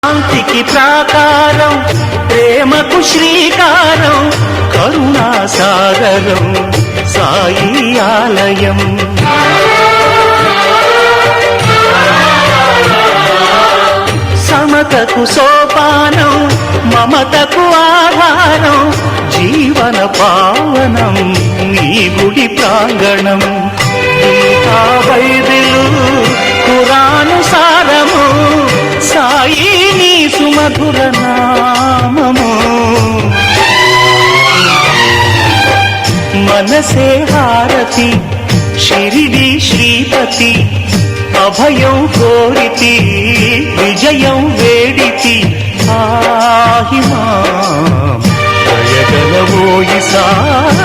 శాంతికి ప్రాకారం, ప్రేమకు శ్రీకారం, కరుణా సాగరం సాయి ఆలయం. సమతకు సోపానం, మమతకు ఆధారం, జీవన పావనం నీ గుడి ప్రాంగణం. గీతా బైబిలు ఖురాను సారము, సాయి నీ సుమధుర నామము. మనసే హారతి షిరిడి శ్రీపతి, అభయం కోరితి విజయం వేడితి. ఆహిమా దయగలవోయి సాయి